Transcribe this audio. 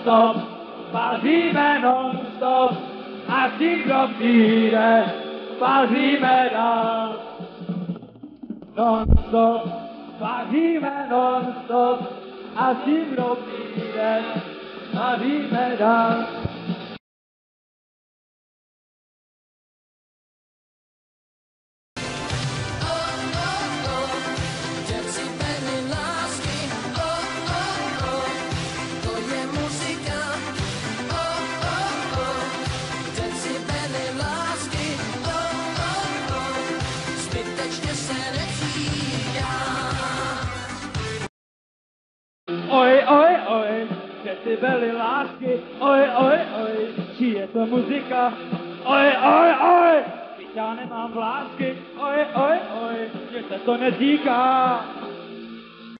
non-stop, vaříme non-stop, a s tím, kdo přijde, vaříme dál. Non-stop, vaříme non-stop, a s tím, kdo přijde, vaříme dál. Oj, oj, oj, decibely lásky, oj, či je to muzika, oj, teď já nemám vlásky, oj, že se to netýká.